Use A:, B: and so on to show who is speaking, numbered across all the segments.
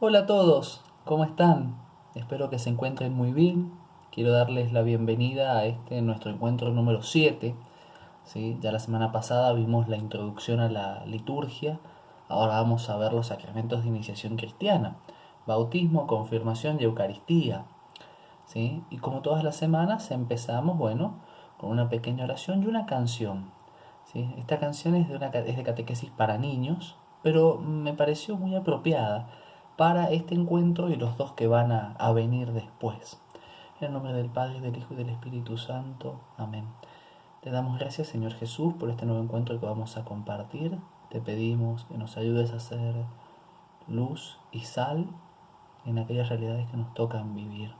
A: Hola a todos, ¿cómo están? Espero que se encuentren muy bien. Quiero darles la bienvenida a nuestro encuentro número 7. ¿Sí? Ya la semana pasada vimos la introducción a la liturgia. Ahora vamos a ver los sacramentos de iniciación cristiana: bautismo, confirmación y Eucaristía. ¿Sí? Y como todas las semanas empezamos, bueno, con una pequeña oración y una canción. ¿Sí? Esta canción es de catequesis para niños, pero me pareció muy apropiada para este encuentro y los dos que van a venir después. En el nombre del Padre, del Hijo y del Espíritu Santo. Amén. Te damos gracias, Señor Jesús, por este nuevo encuentro que vamos a compartir. Te pedimos que nos ayudes a ser luz y sal en aquellas realidades que nos tocan vivir.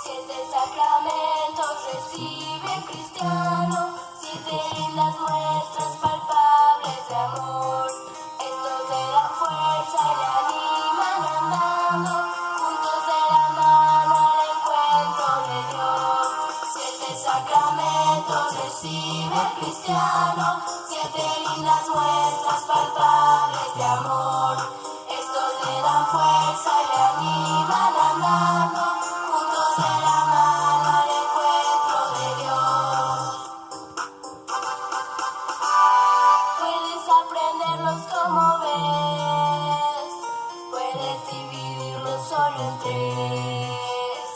B: Siete sacramentos recibe el cristiano, siete lindas muestras palpables de amor. Estos le dan fuerza y le animan andando, juntos de la mano al encuentro de Dios. Siete sacramentos recibe el cristiano, siete lindas muestras palpables de amor. Estos le dan fuerza y le animan andando, juntos de la mano al encuentro de Dios. Puedes aprenderlos como ves, puedes dividirlos solo en tres.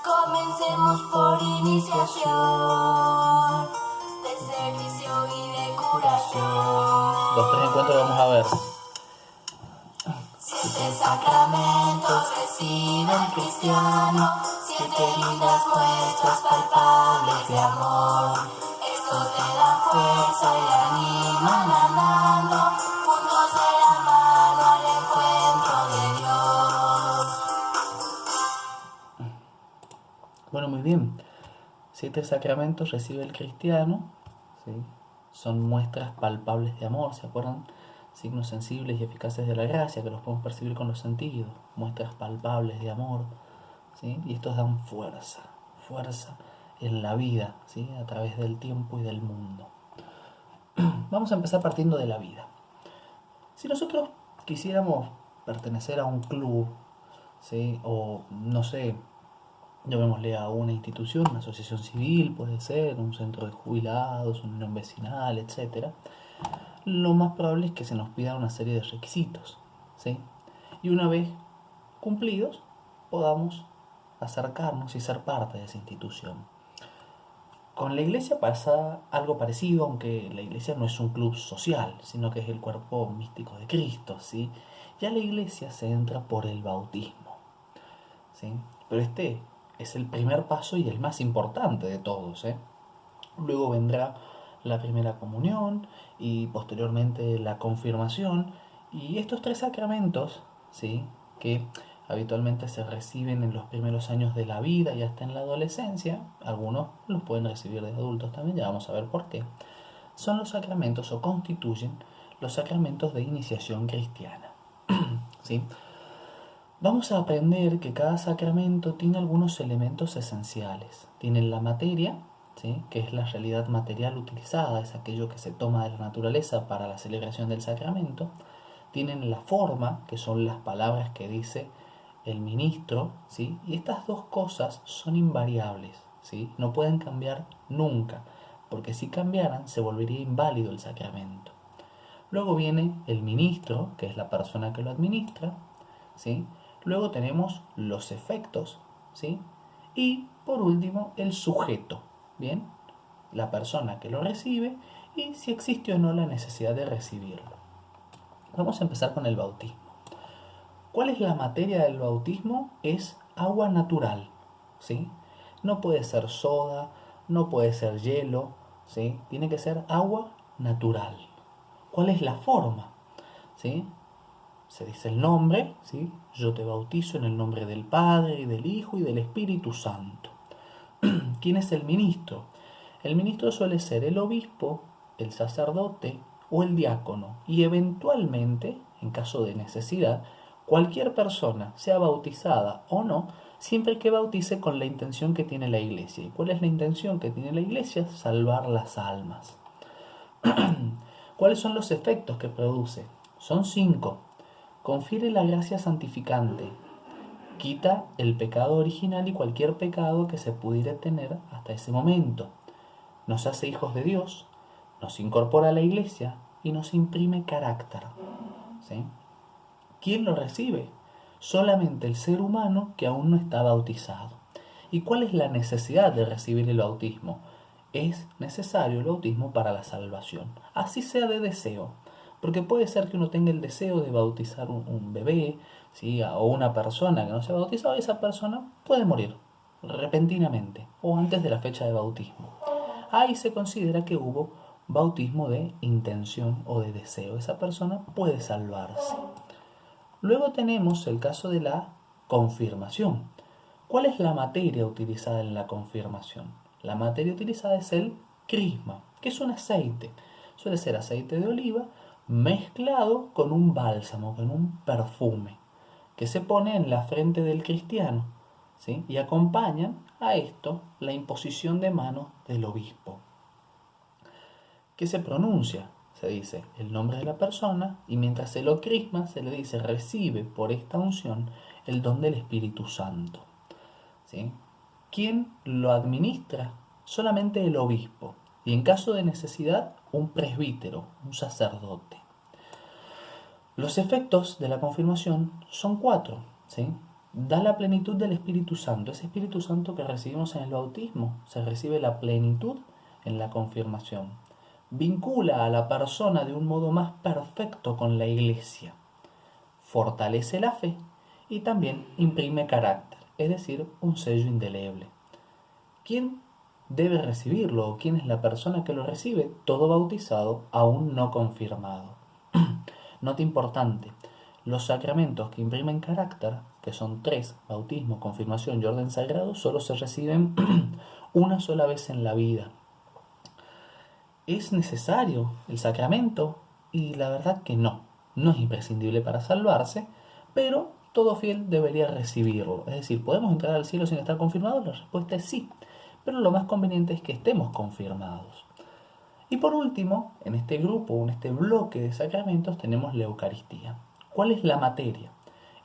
B: Comencemos por iniciación, de servicio y de curación.
A: Los tres encuentros que vamos a ver.
B: Siete sacramentos recibe el cristiano, siete lindas muestras palpables de amor. Estos le dan fuerza y le animan andando, juntos de la mano al encuentro de Dios.
A: Bueno, muy bien. Siete sacramentos recibe el cristiano, ¿sí? Son muestras palpables de amor, ¿se acuerdan? Signos sensibles y eficaces de la gracia que los podemos percibir con los sentidos, muestras palpables de amor, ¿sí? Y estos dan fuerza en la vida, ¿sí? A través del tiempo y del mundo. Vamos a empezar partiendo de la vida. Si nosotros quisiéramos pertenecer a un club, ¿sí? O no sé, llamémosle a una institución, una asociación civil, puede ser, un centro de jubilados, una unión vecinal, etc., lo más probable es que se nos pida una serie de requisitos, ¿sí? Y una vez cumplidos, podamos acercarnos y ser parte de esa institución. Con la iglesia pasa algo parecido, aunque la iglesia no es un club social, sino que es el cuerpo místico de Cristo, ¿sí? Ya la iglesia se entra por el bautismo, ¿sí? Pero este es el primer paso y el más importante de todos, ¿eh? Luego vendrá la primera comunión y posteriormente la confirmación, y estos tres sacramentos, ¿sí? Que habitualmente se reciben en los primeros años de la vida y hasta en la adolescencia, algunos los pueden recibir de adultos también, ya vamos a ver por qué, son los sacramentos o constituyen los sacramentos de iniciación cristiana. ¿Sí? Vamos a aprender que cada sacramento tiene algunos elementos esenciales. Tienen la materia, ¿sí? Que es la realidad material utilizada, es aquello que se toma de la naturaleza para la celebración del sacramento. Tienen la forma, que son las palabras que dice el ministro, ¿sí? Y estas dos cosas son invariables, ¿sí? No pueden cambiar nunca, porque si cambiaran se volvería inválido el sacramento. Luego viene el ministro, que es la persona que lo administra, ¿sí? Luego tenemos los efectos, ¿sí? Y por último, el sujeto, ¿bien? La persona que lo recibe y si existe o no la necesidad de recibirlo. Vamos a empezar con el bautismo. ¿Cuál es la materia del bautismo? Es agua natural, ¿sí? No puede ser soda, no puede ser hielo, ¿sí? Tiene que ser agua natural. ¿Cuál es la forma? ¿Sí? Se dice el nombre, ¿sí? Yo te bautizo en el nombre del Padre, y del Hijo, y del Espíritu Santo. ¿Quién es el ministro? El ministro suele ser el obispo, el sacerdote o el diácono, y eventualmente, en caso de necesidad, cualquier persona, sea bautizada o no, siempre que bautice con la intención que tiene la Iglesia. ¿Y cuál es la intención que tiene la Iglesia? Salvar las almas. ¿Cuáles son los efectos que produce? Son 5. Confiere la gracia santificante. Quita el pecado original y cualquier pecado que se pudiera tener hasta ese momento. Nos hace hijos de Dios, nos incorpora a la Iglesia y nos imprime carácter. ¿Sí? ¿Quién lo recibe? Solamente el ser humano que aún no está bautizado. ¿Y cuál es la necesidad de recibir el bautismo? Es necesario el bautismo para la salvación, así sea de deseo, porque puede ser que uno tenga el deseo de bautizar un bebé, ¿sí? O una persona que no se ha bautizado, y esa persona puede morir repentinamente o antes de la fecha de bautismo. Ahí se considera que hubo bautismo de intención o de deseo. Esa persona puede salvarse. Luego tenemos el caso de la confirmación. ¿Cuál es la materia utilizada en la confirmación? La materia utilizada es el crisma, que es un aceite. Suele ser aceite de oliva mezclado con un bálsamo, con un perfume, que se pone en la frente del cristiano, ¿sí? Y acompañan a esto la imposición de manos del obispo. ¿Qué se pronuncia? Se dice el nombre de la persona y mientras se lo crisma se le dice recibe por esta unción el don del Espíritu Santo. ¿Sí? ¿Quién lo administra? Solamente el obispo y en caso de necesidad un presbítero, un sacerdote. Los efectos de la confirmación son 4. ¿Sí? Da la plenitud del Espíritu Santo. Ese Espíritu Santo que recibimos en el bautismo se recibe la plenitud en la confirmación. Vincula a la persona de un modo más perfecto con la Iglesia. Fortalece la fe y también imprime carácter, es decir, un sello indeleble. ¿Quién debe recibirlo? ¿Quién es la persona que lo recibe? Todo bautizado, aún no confirmado. Nota importante, los sacramentos que imprimen carácter, que son 3, bautismo, confirmación y orden sagrado, solo se reciben una sola vez en la vida. ¿Es necesario el sacramento? Y la verdad que no es imprescindible para salvarse, pero todo fiel debería recibirlo. Es decir, ¿podemos entrar al cielo sin estar confirmados? La respuesta es sí, pero lo más conveniente es que estemos confirmados. Y por último, en este grupo, en este bloque de sacramentos, tenemos la Eucaristía. ¿Cuál es la materia?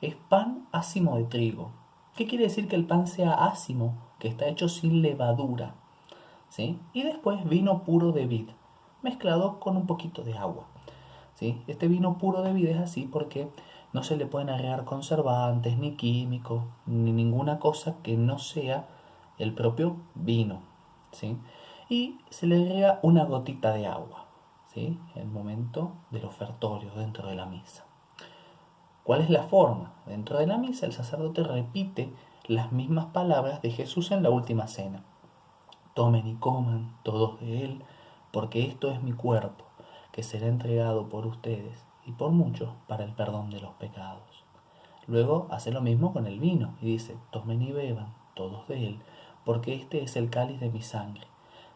A: Es pan ácimo de trigo. ¿Qué quiere decir que el pan sea ácimo? Que está hecho sin levadura. ¿Sí? Y después vino puro de vid, mezclado con un poquito de agua. ¿Sí? Este vino puro de vid es así porque no se le pueden agregar conservantes, ni químicos, ni ninguna cosa que no sea el propio vino. ¿Sí? Y se le agrega una gotita de agua, ¿sí? En el momento del ofertorio, dentro de la misa. ¿Cuál es la forma? Dentro de la misa el sacerdote repite las mismas palabras de Jesús en la última cena. Tomen y coman todos de él, porque esto es mi cuerpo, que será entregado por ustedes y por muchos para el perdón de los pecados. Luego hace lo mismo con el vino y dice, tomen y beban todos de él, porque este es el cáliz de mi sangre,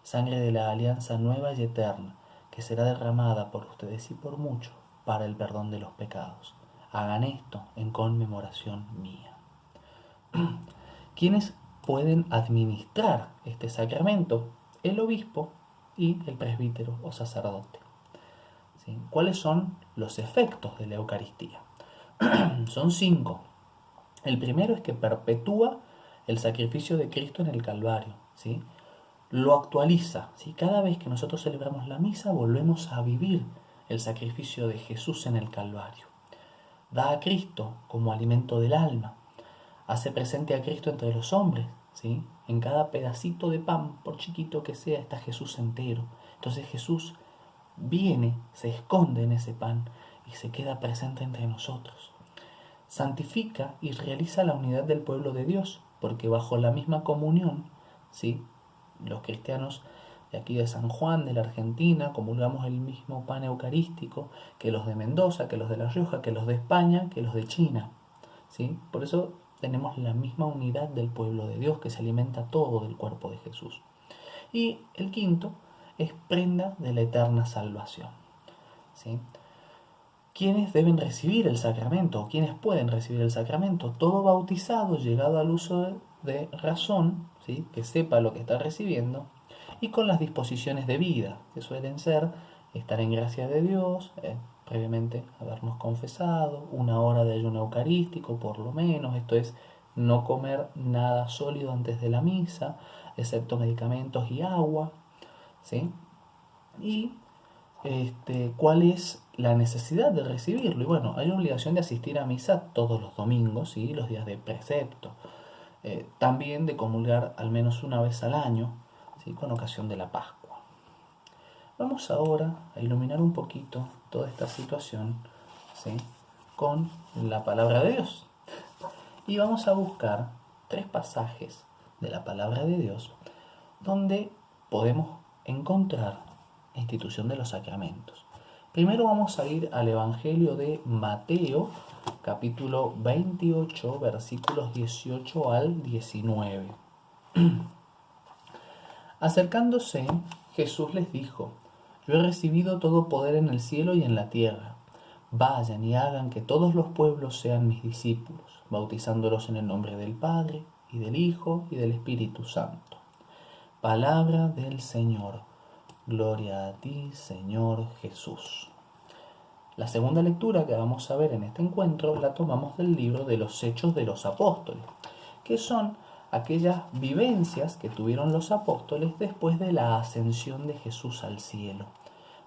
A: sangre de la alianza nueva y eterna, que será derramada por ustedes y por muchos para el perdón de los pecados. Hagan esto en conmemoración mía. ¿Quiénes pueden administrar este sacramento? El obispo y el presbítero o sacerdote. ¿Sí? ¿Cuáles son los efectos de la Eucaristía? Son 5. El primero es que perpetúa el sacrificio de Cristo en el Calvario. ¿Sí? Lo actualiza. ¿Sí? Cada vez que nosotros celebramos la misa, volvemos a vivir el sacrificio de Jesús en el Calvario. Da a Cristo como alimento del alma. Hace presente a Cristo entre los hombres, ¿sí? En cada pedacito de pan, por chiquito que sea, está Jesús entero. Entonces Jesús viene, se esconde en ese pan y se queda presente entre nosotros. Santifica y realiza la unidad del pueblo de Dios, porque bajo la misma comunión, ¿sí? Los cristianos de aquí de San Juan, de la Argentina, comulgamos el mismo pan eucarístico que los de Mendoza, que los de La Rioja, que los de España, que los de China, ¿sí? Por eso tenemos la misma unidad del pueblo de Dios que se alimenta todo del cuerpo de Jesús. Y el quinto es prenda de la eterna salvación. ¿Sí? ¿quiénes deben recibir el sacramento o quiénes pueden recibir el sacramento? Todo bautizado llegado al uso de razón, ¿sí? Que sepa lo que está recibiendo, y con las disposiciones de vida, que suelen ser estar en gracia de Dios, previamente habernos confesado, 1 hora de ayuno eucarístico por lo menos, esto es no comer nada sólido antes de la misa, excepto medicamentos y agua, ¿sí? Y cuál es la necesidad de recibirlo. Y bueno, hay obligación de asistir a misa todos los domingos, ¿sí? Los días de precepto. También de comulgar al menos una vez al año, ¿sí? Con ocasión de la Pascua. Vamos ahora a iluminar un poquito toda esta situación, ¿sí? Con la palabra de Dios. Y vamos a buscar 3 pasajes de la palabra de Dios donde podemos encontrar la institución de los sacramentos. Primero vamos a ir al Evangelio de Mateo, capítulo 28, versículos 18 al 19. Acercándose, Jesús les dijo: Yo he recibido todo poder en el cielo y en la tierra. Vayan y hagan que todos los pueblos sean mis discípulos, bautizándolos en el nombre del Padre, y del Hijo, y del Espíritu Santo. Palabra del Señor. Gloria a ti, Señor Jesús. La segunda lectura que vamos a ver en este encuentro la tomamos del libro de los Hechos de los Apóstoles, que son aquellas vivencias que tuvieron los apóstoles después de la ascensión de Jesús al cielo.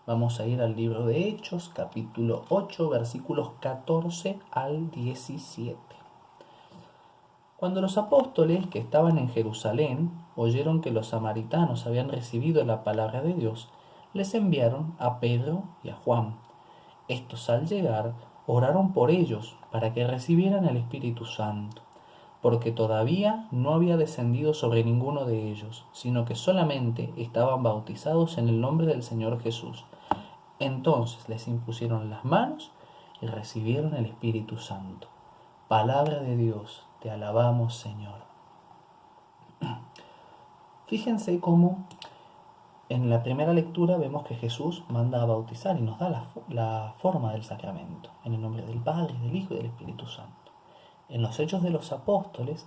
A: Vamos a ir al libro de Hechos, capítulo 8, versículos 14 al 17. Cuando los apóstoles que estaban en Jerusalén oyeron que los samaritanos habían recibido la palabra de Dios, les enviaron a Pedro y a Juan. Estos, al llegar, oraron por ellos para que recibieran el Espíritu Santo, porque todavía no había descendido sobre ninguno de ellos, sino que solamente estaban bautizados en el nombre del Señor Jesús. Entonces les impusieron las manos y recibieron el Espíritu Santo. Palabra de Dios, te alabamos, Señor. Fíjense cómo en la primera lectura vemos que Jesús manda a bautizar y nos da la forma del sacramento, en el nombre del Padre, del Hijo y del Espíritu Santo. En los Hechos de los apóstoles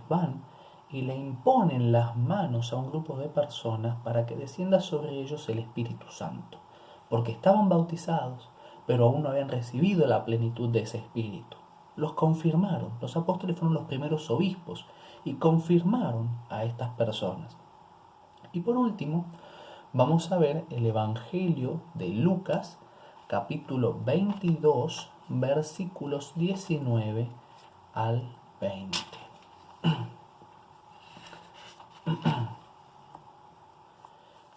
A: van y le imponen las manos a un grupo de personas para que descienda sobre ellos el Espíritu Santo, porque estaban bautizados, pero aún no habían recibido la plenitud de ese Espíritu. Los confirmaron, los apóstoles fueron los primeros obispos y confirmaron a estas personas. Y por último, vamos a ver el Evangelio de Lucas, capítulo 22, versículos 19 al 20.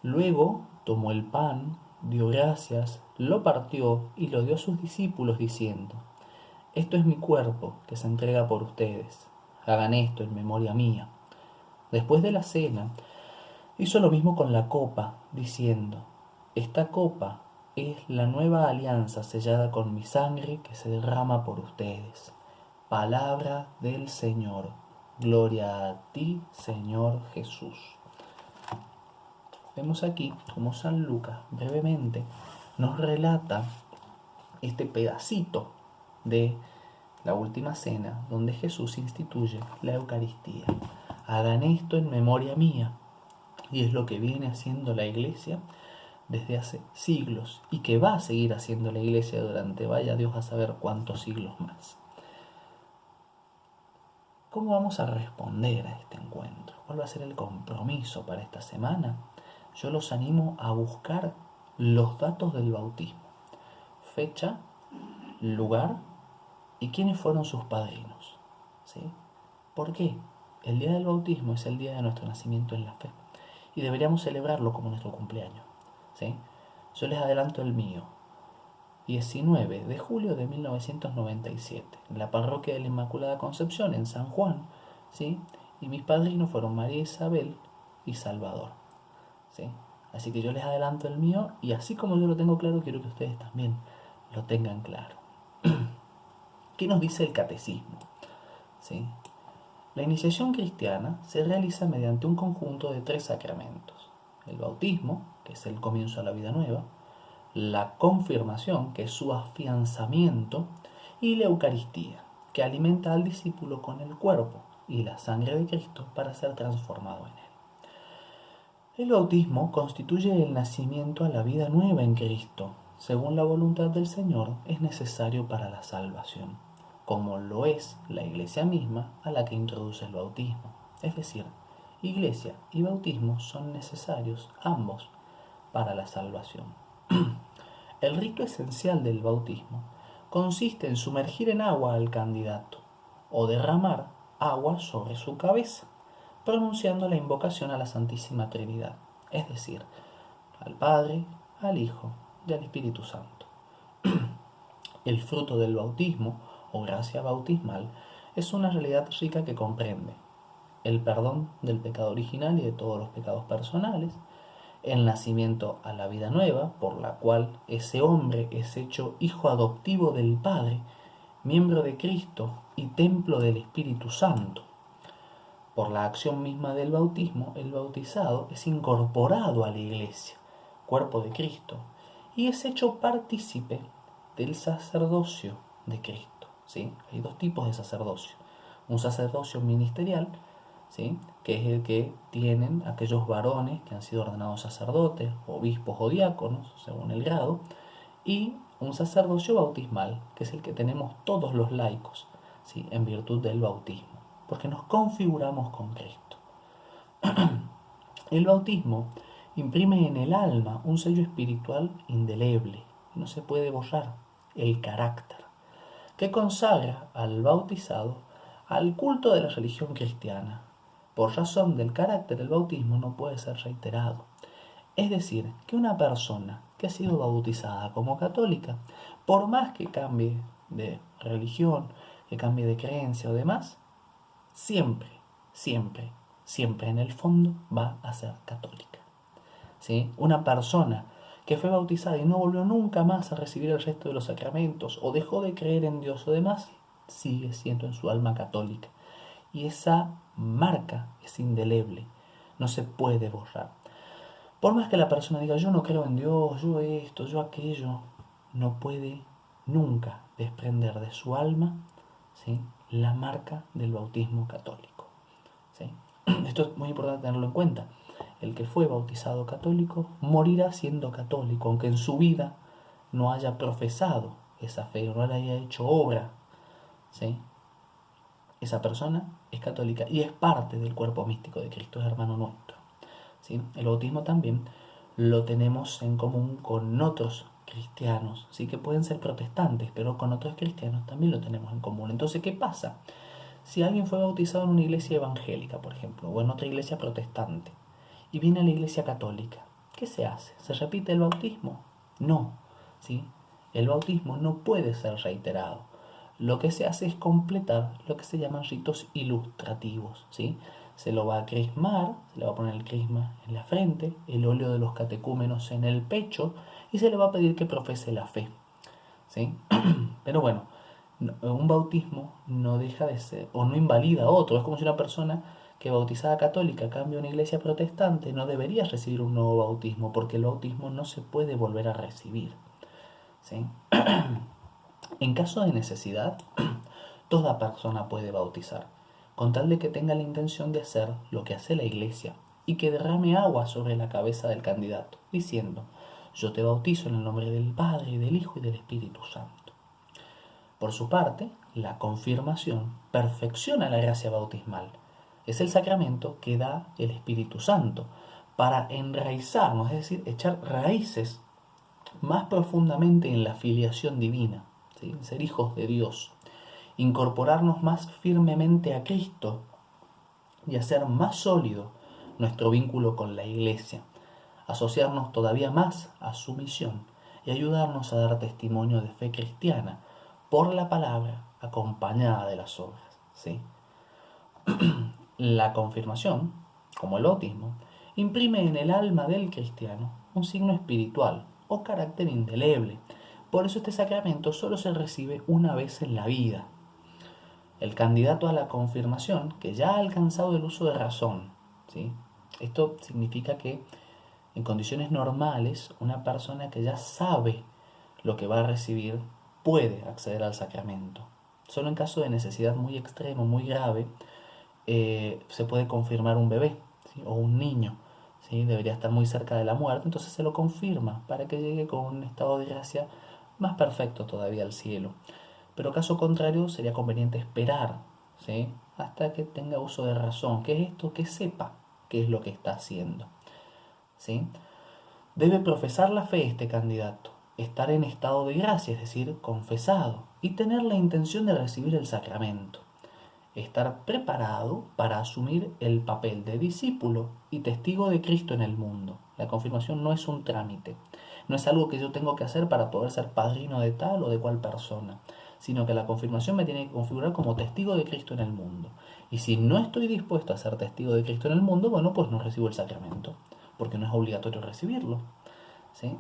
A: Luego tomó el pan, dio gracias, lo partió y lo dio a sus discípulos diciendo: Esto es mi cuerpo que se entrega por ustedes. Hagan esto en memoria mía. Después de la cena, hizo lo mismo con la copa, diciendo: Esta copa es la nueva alianza sellada con mi sangre que se derrama por ustedes. Palabra del Señor. Gloria a ti, Señor Jesús. Vemos aquí cómo San Lucas brevemente nos relata este pedacito de la última cena donde Jesús instituye la Eucaristía. Hagan esto en memoria mía. Y es lo que viene haciendo la Iglesia desde hace siglos y que va a seguir haciendo la Iglesia durante, vaya Dios a saber cuántos siglos más. ¿Cómo vamos a responder a este encuentro? ¿Cuál va a ser el compromiso para esta semana? Yo los animo a buscar los datos del bautismo: fecha, lugar y quiénes fueron sus padrinos. ¿Sí? ¿Por qué? El día del bautismo es el día de nuestro nacimiento en la fe y deberíamos celebrarlo como nuestro cumpleaños. ¿Sí? Yo les adelanto el mío. 19 de julio de 1997, en la parroquia de la Inmaculada Concepción, en San Juan, ¿sí? Y mis padrinos fueron María Isabel y Salvador, ¿sí? Así que yo les adelanto el mío, y así como yo lo tengo claro, quiero que ustedes también lo tengan claro. ¿Qué nos dice el catecismo? ¿Sí? La iniciación cristiana se realiza mediante un conjunto de 3 sacramentos: el bautismo, que es el comienzo a la vida nueva; la confirmación, que es su afianzamiento, y la Eucaristía, que alimenta al discípulo con el cuerpo y la sangre de Cristo para ser transformado en él. El bautismo constituye el nacimiento a la vida nueva en Cristo. Según la voluntad del Señor, es necesario para la salvación, como lo es la Iglesia misma a la que introduce el bautismo. Es decir, Iglesia y bautismo son necesarios ambos para la salvación. El rito esencial del bautismo consiste en sumergir en agua al candidato o derramar agua sobre su cabeza, pronunciando la invocación a la Santísima Trinidad, es decir, al Padre, al Hijo y al Espíritu Santo. El fruto del bautismo, o gracia bautismal, es una realidad rica que comprende el perdón del pecado original y de todos los pecados personales, el nacimiento a la vida nueva, por la cual ese hombre es hecho hijo adoptivo del Padre, miembro de Cristo y templo del Espíritu Santo. Por la acción misma del bautismo, el bautizado es incorporado a la Iglesia, cuerpo de Cristo, y es hecho partícipe del sacerdocio de Cristo. ¿Sí? Hay dos tipos de sacerdocio. Un sacerdocio ministerial, ¿sí?, que es el que tienen aquellos varones que han sido ordenados sacerdotes, obispos o diáconos, según el grado, y un sacerdocio bautismal, que es el que tenemos todos los laicos, ¿sí?, en virtud del bautismo, porque nos configuramos con Cristo. El bautismo imprime en el alma un sello espiritual indeleble, no se puede borrar, el carácter, que consagra al bautizado al culto de la religión cristiana. Por razón del carácter, el bautismo no puede ser reiterado. Es decir, que una persona que ha sido bautizada como católica, por más que cambie de religión, que cambie de creencia o demás, siempre, siempre, siempre en el fondo va a ser católica. ¿Sí? Una persona que fue bautizada y no volvió nunca más a recibir el resto de los sacramentos o dejó de creer en Dios o demás, sigue siendo en su alma católica. Y esa marca es indeleble, no se puede borrar. Por más que la persona diga, yo no creo en Dios, yo esto, yo aquello, no puede nunca desprender de su alma, ¿sí?, la marca del bautismo católico. ¿Sí? Esto es muy importante tenerlo en cuenta. El que fue bautizado católico morirá siendo católico, aunque en su vida no haya profesado esa fe, no le haya hecho obra. ¿Sí? Esa persona es católica y es parte del cuerpo místico de Cristo, es hermano nuestro. ¿Sí? El bautismo también lo tenemos en común con otros cristianos, ¿sí?, que pueden ser protestantes, pero con otros cristianos también lo tenemos en común. Entonces, ¿qué pasa? Si alguien fue bautizado en una iglesia evangélica, por ejemplo, o en otra iglesia protestante, y viene a la iglesia católica, ¿qué se hace? ¿Se repite el bautismo? No, ¿sí? El bautismo no puede ser reiterado. Lo que se hace es completar lo que se llaman ritos ilustrativos, ¿sí? Se lo va a crismar, se le va a poner el crisma en la frente, el óleo de los catecúmenos en el pecho, y se le va a pedir que profese la fe, ¿sí? Pero bueno, un bautismo no deja de ser, o no invalida a otro. Es como si una persona que bautizada católica cambia a una iglesia protestante, no debería recibir un nuevo bautismo, porque el bautismo no se puede volver a recibir, ¿sí? En caso de necesidad, toda persona puede bautizar, con tal de que tenga la intención de hacer lo que hace la iglesia y que derrame agua sobre la cabeza del candidato, diciendo, yo te bautizo en el nombre del Padre, del Hijo y del Espíritu Santo. Por su parte, la confirmación perfecciona la gracia bautismal. Es el sacramento que da el Espíritu Santo para enraizarnos, es decir, echar raíces más profundamente en la filiación divina, ¿sí?, en ser hijos de Dios, incorporarnos más firmemente a Cristo y hacer más sólido nuestro vínculo con la Iglesia, asociarnos todavía más a su misión y ayudarnos a dar testimonio de fe cristiana por la palabra acompañada de las obras, ¿sí? La confirmación, como el bautismo, imprime en el alma del cristiano un signo espiritual o carácter indeleble. Por eso este sacramento solo se recibe una vez en la vida. El candidato a la confirmación, que ya ha alcanzado el uso de razón, ¿sí?, esto significa que En condiciones normales, una persona que ya sabe lo que va a recibir puede acceder al sacramento. Solo en caso de necesidad muy extrema, muy grave, se puede confirmar un bebé, ¿sí? O un niño, ¿sí? Debería estar muy cerca de la muerte, entonces se lo confirma para que llegue con un estado de gracia más perfecto todavía al cielo. Pero caso contrario, sería conveniente esperar, ¿sí? Hasta que tenga uso de razón. ¿Qué es esto? Que sepa qué es lo que está haciendo, ¿sí? Debe profesar la fe este candidato, estar en estado de gracia, es decir, confesado, y tener la intención de recibir el sacramento. Estar preparado para asumir el papel de discípulo y testigo de Cristo en el mundo. La confirmación no es un trámite, no es algo que yo tengo que hacer para poder ser padrino de tal o de cual persona, sino que la confirmación me tiene que configurar como testigo de Cristo en el mundo. Y si no estoy dispuesto a ser testigo de Cristo en el mundo, bueno, pues no recibo el sacramento, porque no es obligatorio recibirlo, ¿sí?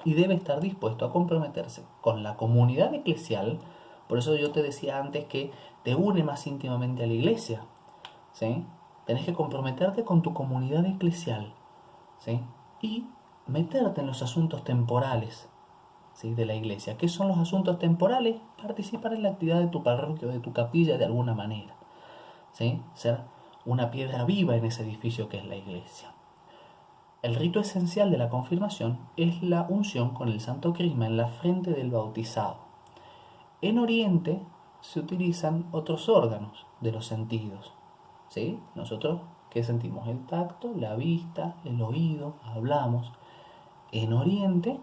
A: Y debe estar dispuesto a comprometerse con la comunidad eclesial. Por eso yo te decía antes que te une más íntimamente a la iglesia, ¿sí? Tenés que comprometerte con tu comunidad eclesial, ¿sí? Y meterte en los asuntos temporales, ¿sí? De la iglesia. ¿Qué son los asuntos temporales? Participar en la actividad de tu parroquia o de tu capilla de alguna manera, ¿sí? Ser una piedra viva en ese edificio que es la iglesia. El rito esencial de la confirmación es la unción con el santo crisma en la frente del bautizado. En Oriente se utilizan otros órganos de los sentidos, ¿sí? Nosotros, ¿qué sentimos? El tacto, la vista, el oído, hablamos. En Oriente,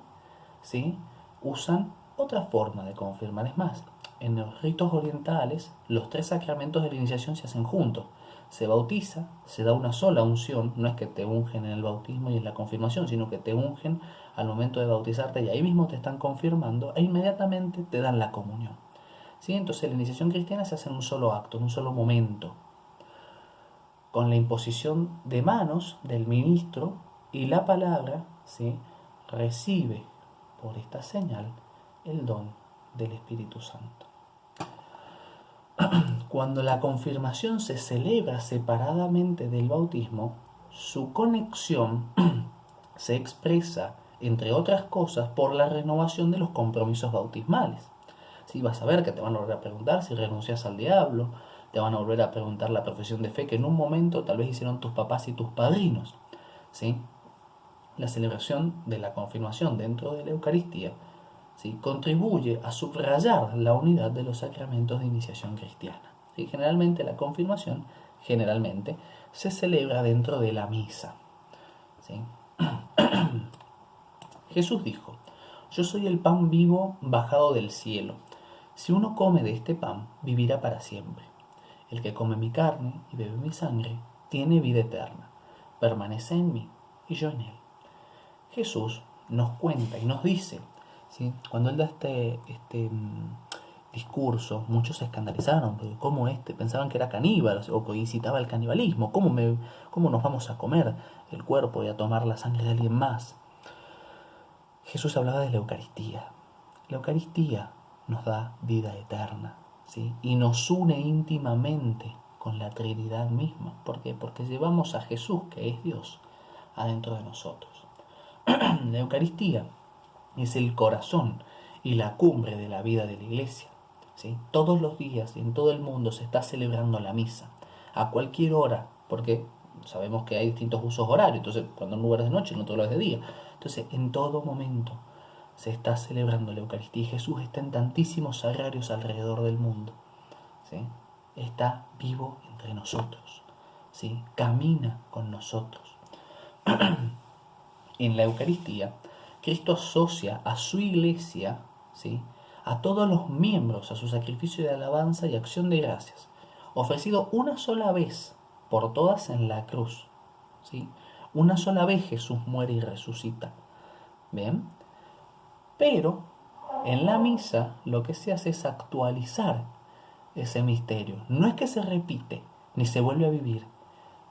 A: ¿sí? Usan otra forma de confirmar. Es más, en los ritos orientales, los 3 sacramentos de la iniciación se hacen juntos. Se bautiza, se da una sola unción, no es que te ungen en el bautismo y en la confirmación, sino que te ungen al momento de bautizarte y ahí mismo te están confirmando e inmediatamente te dan la comunión, ¿sí? Entonces la iniciación cristiana se hace en un solo acto, en un solo momento, con la imposición de manos del ministro y la palabra, ¿sí? Recibe por esta señal el don del Espíritu Santo. Cuando la confirmación se celebra separadamente del bautismo, su conexión se expresa, entre otras cosas, por la renovación de los compromisos bautismales. ¿Sí? Vas a ver que te van a volver a preguntar si renuncias al diablo, te van a volver a preguntar la profesión de fe que en un momento tal vez hicieron tus papás y tus padrinos, ¿sí? La celebración de la confirmación dentro de la Eucaristía, ¿sí? Contribuye a subrayar la unidad de los sacramentos de iniciación cristiana. ¿Sí? Generalmente la confirmación se celebra dentro de la misa, ¿sí? Jesús dijo: yo soy el pan vivo bajado del cielo. Si uno come de este pan, vivirá para siempre. El que come mi carne y bebe mi sangre, tiene vida eterna. Permanece en mí y yo en él. Jesús nos cuenta y nos dice, ¿sí? Cuando él da este discurso, muchos se escandalizaron, porque ¿cómo pensaban que era caníbal o que incitaba al canibalismo? ¿Cómo nos vamos a comer el cuerpo y a tomar la sangre de alguien más? Jesús hablaba de la Eucaristía. La Eucaristía nos da vida eterna, ¿sí? Y nos une íntimamente con la Trinidad misma. ¿Por qué? Porque llevamos a Jesús, que es Dios, adentro de nosotros. La Eucaristía es el corazón y la cumbre de la vida de la Iglesia, ¿sí? Todos los días y en todo el mundo se está celebrando la misa, a cualquier hora, porque sabemos que hay distintos usos horarios, entonces cuando en lugares de noche, no todos los de día. Entonces, en todo momento se está celebrando la Eucaristía y Jesús está en tantísimos sagrarios alrededor del mundo, ¿sí? Está vivo entre nosotros, ¿sí? Camina con nosotros. En la Eucaristía, Cristo asocia a su iglesia, ¿sí? A todos los miembros a su sacrificio de alabanza y acción de gracias, ofrecido una sola vez por todas en la cruz, ¿sí? Una sola vez Jesús muere y resucita. ¿Bien? Pero en la misa lo que se hace es actualizar ese misterio. No es que se repite ni se vuelve a vivir,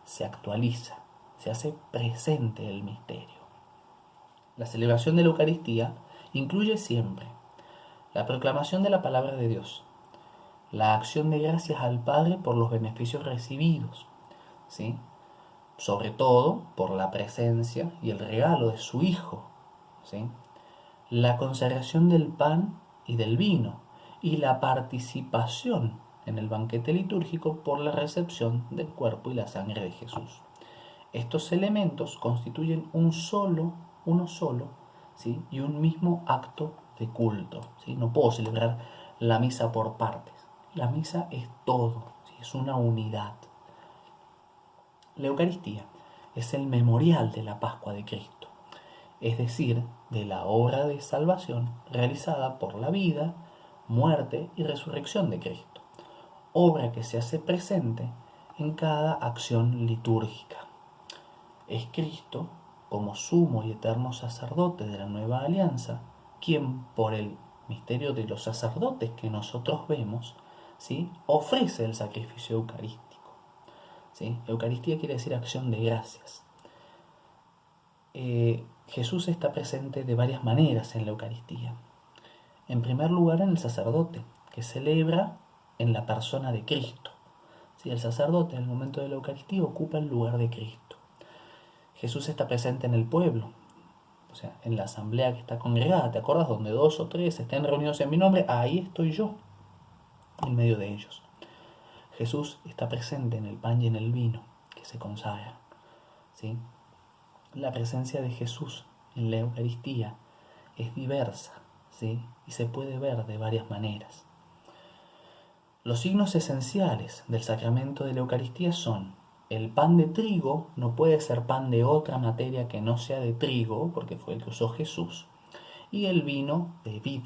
A: se actualiza, se hace presente el misterio. La celebración de la Eucaristía incluye siempre la proclamación de la palabra de Dios, la acción de gracias al Padre por los beneficios recibidos, ¿sí? sobre todo por la presencia y el regalo de su Hijo, ¿sí? La consagración del pan y del vino, y la participación en el banquete litúrgico por la recepción del cuerpo y la sangre de Jesús. Estos elementos constituyen uno solo, ¿sí? Y un mismo acto de culto, ¿sí? No puedo celebrar la misa por partes. La misa es todo, ¿sí? Es una unidad. La Eucaristía es el memorial de la Pascua de Cristo, es decir, de la obra de salvación realizada por la vida, muerte y resurrección de Cristo, obra que se hace presente en cada acción litúrgica. Es Cristo, como sumo y eterno sacerdote de la nueva alianza, quien por el misterio de los sacerdotes que nosotros vemos, ¿sí?, ofrece el sacrificio eucarístico. ¿Sí? Eucaristía quiere decir acción de gracias. Jesús está presente de varias maneras en la Eucaristía. En primer lugar, en el sacerdote, que celebra en la persona de Cristo. ¿Sí? El sacerdote en el momento de la Eucaristía ocupa el lugar de Cristo. Jesús está presente en el pueblo, o sea, en la asamblea que está congregada. ¿Te acuerdas? Donde 2 o 3 estén reunidos en mi nombre, ahí estoy yo, en medio de ellos. Jesús está presente en el pan y en el vino que se consagra, ¿sí? La presencia de Jesús en la Eucaristía es diversa, ¿sí? Y se puede ver de varias maneras. Los signos esenciales del sacramento de la Eucaristía son: el pan de trigo no puede ser pan de otra materia que no sea de trigo, porque fue el que usó Jesús, y el vino de vid,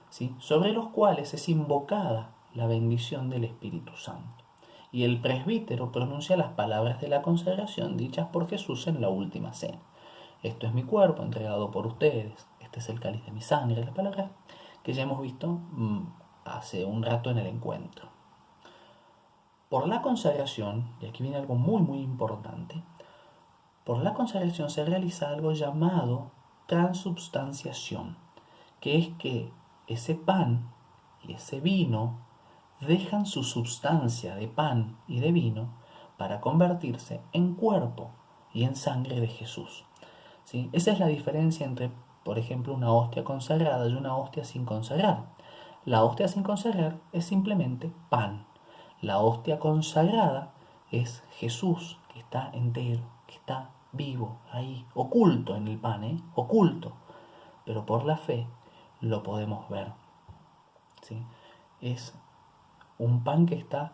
A: ¿sí?, sobre los cuales es invocada la bendición del Espíritu Santo. Y el presbítero pronuncia las palabras de la consagración dichas por Jesús en la última cena. Esto es mi cuerpo entregado por ustedes, este es el cáliz de mi sangre, las palabras que ya hemos visto hace un rato en el encuentro. Por la consagración, y aquí viene algo muy muy importante, por la consagración se realiza algo llamado transubstanciación, que es que ese pan y ese vino dejan su substancia de pan y de vino para convertirse en cuerpo y en sangre de Jesús. ¿Sí? Esa es la diferencia entre, por ejemplo, una hostia consagrada y una hostia sin consagrar. La hostia sin consagrar es simplemente pan. La hostia consagrada es Jesús, que está entero, que está vivo ahí, oculto en el pan, oculto, pero por la fe lo podemos ver. ¿Sí? Es un pan que está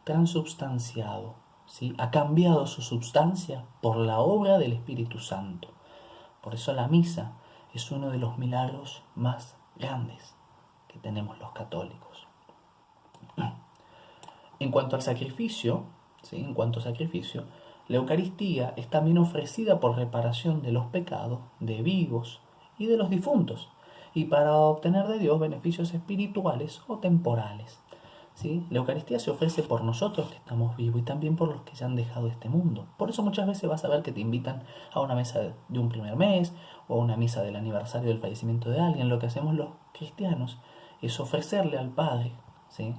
A: transubstanciado, ¿sí? Ha cambiado su substancia por la obra del Espíritu Santo. Por eso la misa es uno de los milagros más grandes que tenemos los católicos. En cuanto al sacrificio, ¿sí?, la Eucaristía es también ofrecida por reparación de los pecados de vivos y de los difuntos, y para obtener de Dios beneficios espirituales o temporales. ¿Sí? La Eucaristía se ofrece por nosotros que estamos vivos y también por los que ya han dejado este mundo. Por eso muchas veces vas a ver que te invitan a una misa de un primer mes o a una misa del aniversario del fallecimiento de alguien. Lo que hacemos los cristianos es ofrecerle al Padre, ¿sí?,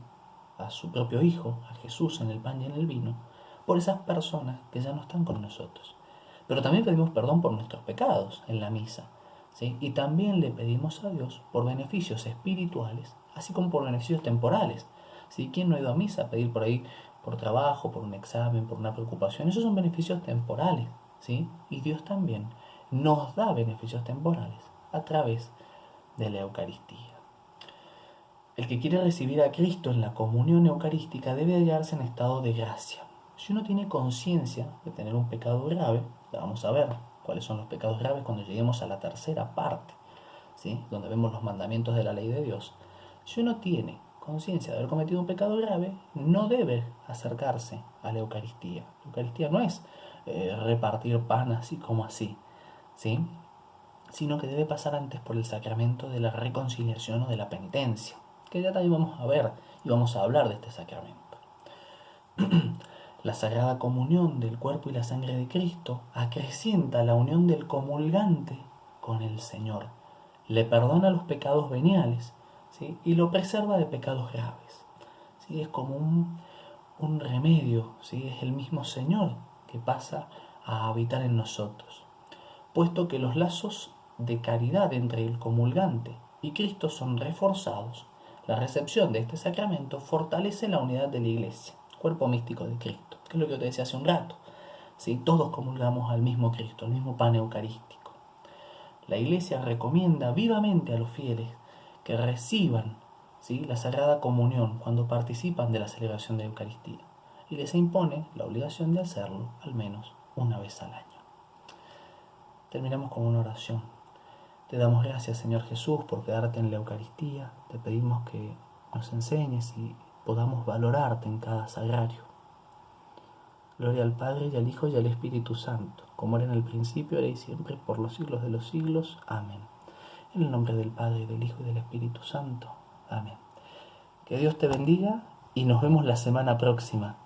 A: a su propio Hijo, a Jesús en el pan y en el vino, por esas personas que ya no están con nosotros. Pero también pedimos perdón por nuestros pecados en la misa, ¿sí? Y también le pedimos a Dios por beneficios espirituales, así como por beneficios temporales. ¿Sí? ¿Quién no ha ido a misa a pedir por ahí por trabajo, por un examen, por una preocupación? Esos son beneficios temporales, ¿sí? Y Dios también nos da beneficios temporales a través de la Eucaristía. El que quiere recibir a Cristo en la comunión eucarística debe hallarse en estado de gracia. Si uno tiene conciencia de tener un pecado grave, vamos a ver cuáles son los pecados graves cuando lleguemos a la tercera parte, ¿sí?, donde vemos los mandamientos de la ley de Dios. Si uno tiene conciencia de haber cometido un pecado grave, no debe acercarse a la Eucaristía. La Eucaristía no es repartir pan así como así, ¿sí?, sino que debe pasar antes por el sacramento de la reconciliación o de la penitencia, que ya también vamos a ver y vamos a hablar de este sacramento. La Sagrada Comunión del cuerpo y la sangre de Cristo acrecienta la unión del comulgante con el Señor, le perdona los pecados veniales, ¿sí?, y lo preserva de pecados graves. ¿Sí? Es como un remedio, ¿sí? Es el mismo Señor que pasa a habitar en nosotros, puesto que los lazos de caridad entre el comulgante y Cristo son reforzados. La recepción de este sacramento fortalece la unidad de la Iglesia, cuerpo místico de Cristo, que es lo que yo te decía hace un rato. ¿Sí? Todos comulgamos al mismo Cristo, al mismo pan eucarístico. La Iglesia recomienda vivamente a los fieles que reciban, ¿sí?, la Sagrada Comunión cuando participan de la celebración de la Eucaristía, y les impone la obligación de hacerlo al menos una vez al año. Terminamos con una oración. Te damos gracias, Señor Jesús, por quedarte en la Eucaristía. Te pedimos que nos enseñes y podamos valorarte en cada sagrario. Gloria al Padre, y al Hijo, y al Espíritu Santo, como era en el principio, ahora y siempre, por los siglos de los siglos. Amén. En el nombre del Padre, del Hijo y del Espíritu Santo. Amén. Que Dios te bendiga y nos vemos la semana próxima.